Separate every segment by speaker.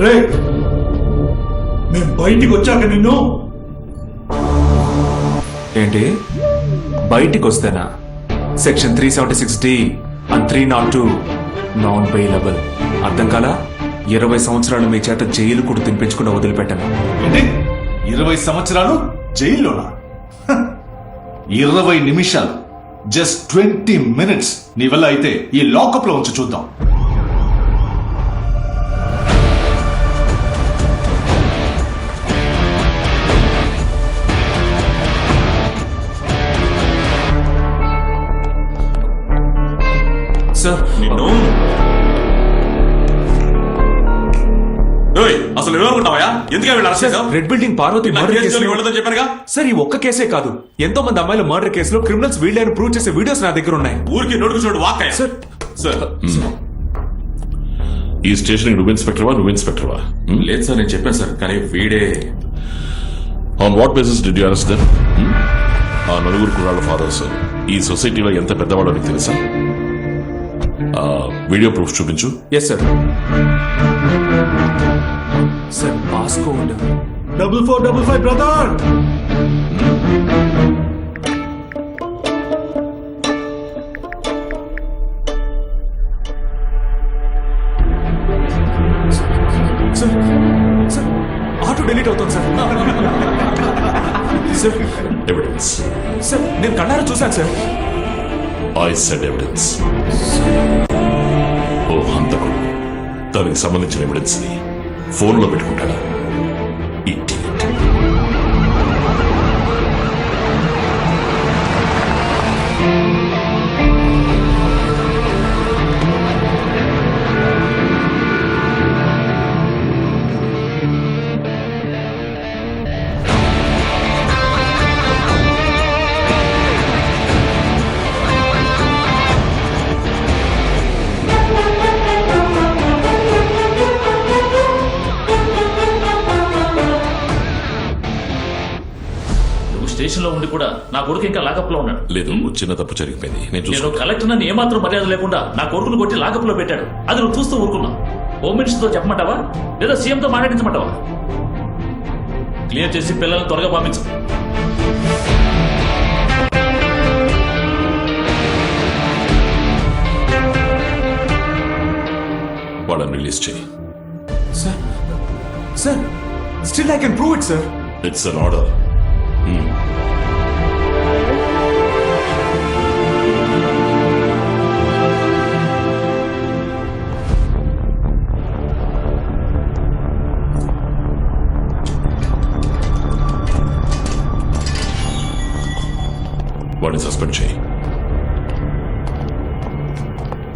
Speaker 1: రే మేము బయటికి వచ్చాక నిన్ను
Speaker 2: ఏంటి బయటికి వస్తేనా? Section 376D and 302 non bailable. అర్థం కాలా? 20 సంవత్సరాలు మీ చేత జైలు కూడా తినిపించకుండా వదిలిపెట్టాను.
Speaker 1: ఏంటి 20 సంవత్సరాలు జైల్లోనా? 20 నిమిషాలు, జస్ట్ 20 minutes నీ వల్ల అయితే ఈ లాకప్ లో ఉంచి చూద్దాం.
Speaker 2: సార్ నిన్ను
Speaker 3: అసలు ఎవరుకుంటావా? ఎందుకే
Speaker 2: రెడ్ బిల్డింగ్ పార్వతి మర్డర్ కేసులో
Speaker 3: చెప్పానుగా
Speaker 2: సార్. ఈ ఒక్క కేసే కాదు, ఎంతో మంది అమ్మాయిల మర్డర్ కేసులో క్రిమినల్స్ వీళ్ళని ప్రూవ్ చేసే వీడియోస్ నా దగ్గర ఉన్నాయి.
Speaker 3: ఊరికి నోటుకు చూడు వాక్
Speaker 2: సార్.
Speaker 3: సార్
Speaker 4: ఈ స్టేషన్ నువ్వు ఇన్స్పెక్టర్వా?
Speaker 3: లేదు సార్, నేను చెప్పాను సార్, కానీ వీడే.
Speaker 4: On what basis did you arrest them? ఆ నలుగురు కుర్రాళ్ళ ఫాదర్స్ ఈ సొసైటీలో ఎంత పెద్దవాడో నీకు తెలుసా? వీడియో ప్రూఫ్ చూపించు.
Speaker 2: Yes sir. Sir passcode
Speaker 1: 4455 brother.
Speaker 2: Sir sir auto delete అవుతుంది సార్. Sir
Speaker 4: evidence.
Speaker 2: సార్ నేను కన్నారా చూశాను సార్.
Speaker 4: I said evidence. ఓ హంతకుడు దానికి సంబంధించిన ఎవిడెన్స్ ని ఫోన్లో పెట్టుకుంటాడా? ఇడియట్.
Speaker 5: స్టేషన్ లో ఉండి కూడా నా కొడుకు ఇంకా లాకప్ లో ఉన్నాడు.
Speaker 4: లేదు, చిన్న తప్పు జరిగిపోయింది.
Speaker 5: నేను కలెక్టర్ నన్ను ఏమాత్రం మర్యాద లేకుండా నా కొడుకును కొట్టి లాకప్ లో పెట్టాడు. అది నువ్వు చూస్తూ ఊరుకున్నా. హోమ్ మినిస్టర్ తో చెప్పమంటావా లేదా సీఎం తో మాట్లాడించమంటావా? క్లియర్ చేసి పిల్లల్ని త్వరగా పంపించు.
Speaker 4: వాళ్ళని రిలీజ్ చేయి.
Speaker 2: Sir sir still I can prove it sir.
Speaker 4: It's an order. వాడిని సస్పెండ్ చేయి.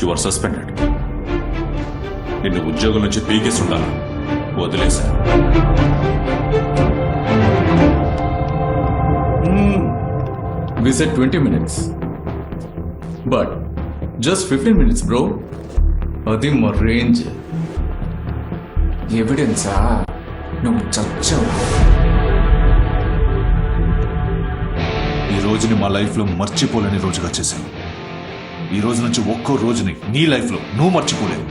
Speaker 3: You are suspended. నిన్ను ఉద్యోగం నుంచి పీకేసి ఉండాలి. వదిలేశారు.
Speaker 6: We said 20 minutes. But just 15 minutes, bro. అది మా రేంజ్.
Speaker 2: ఎవిడెన్సా? నువ్వు చచ్చావు.
Speaker 1: ఈ రోజుని మా లైఫ్ లో మర్చిపోలేని రోజుగా చేశాను. ఈ రోజు నుంచి ఒక్కో రోజుని నీ లైఫ్ లో నువ్వు మర్చిపోలేవు.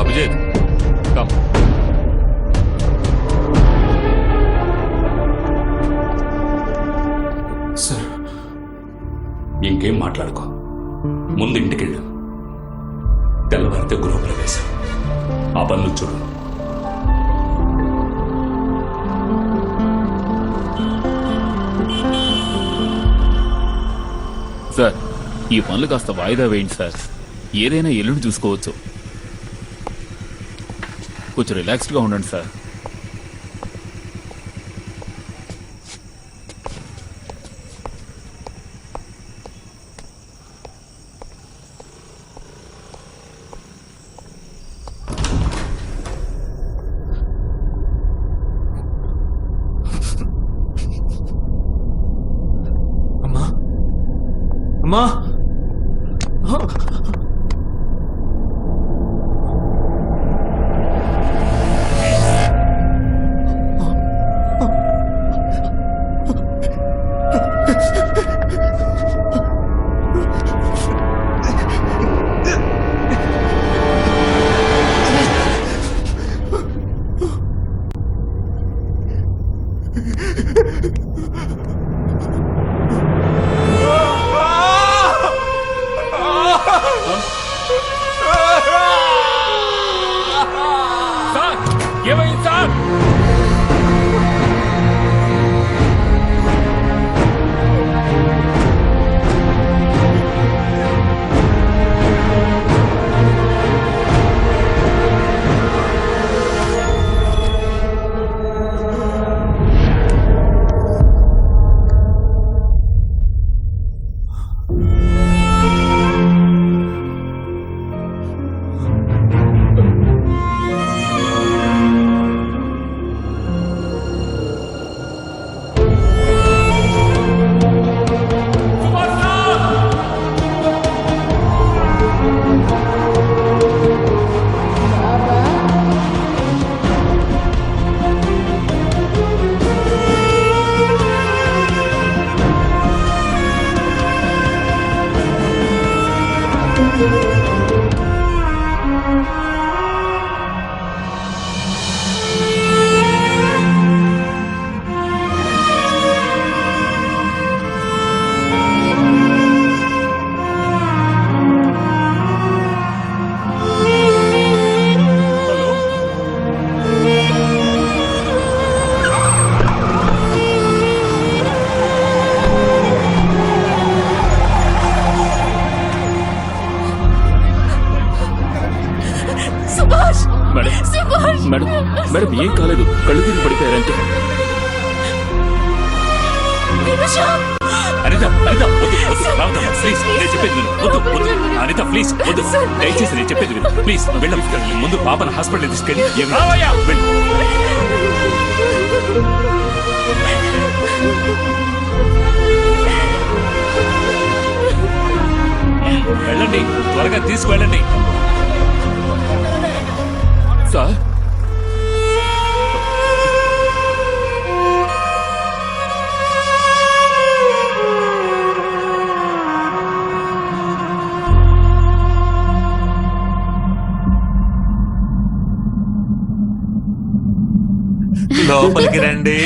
Speaker 3: అభిజిత్ కమ్.
Speaker 2: సార్,
Speaker 3: ఇంకేం మాట్లాడుకో, ముందు ఇంటికెళ్ళు. తెల్లవారితే గృహప్రవేశం, ఆ పనులు చూడు.
Speaker 7: సార్, ఈ పనులు కాస్త వాయిదా వేయండి సార్. ఏదైనా ఎల్లుండి చూసుకోవచ్చు. కొంచెం రిలాక్స్డ్గా ఉండండి సార్.
Speaker 2: అమ్మా, అమ్మా,
Speaker 7: సార్, ఏమైంది సార్? మేడం, మేడం ఏం కాలేదు, కళ్ళు తిరిగి పడిపోయారంటే.
Speaker 5: అనిత, అనిత వద్దు, వద్దు, రావద్దమ్మా, ప్లీజ్, నేను చెప్పేది విను. వద్దు, వద్దు, అనిత ప్లీజ్ వద్దు, దయచేసి నేను చెప్పేది విను, ప్లీజ్ వెళ్ళం. ముందు పాపను హాస్పిటల్ తీసుకెళ్ళి వెళ్ళు. వెళ్ళండి, త్వరగా తీసుకువెళ్ళండి.
Speaker 7: సార్,
Speaker 5: లోపలికి రండి.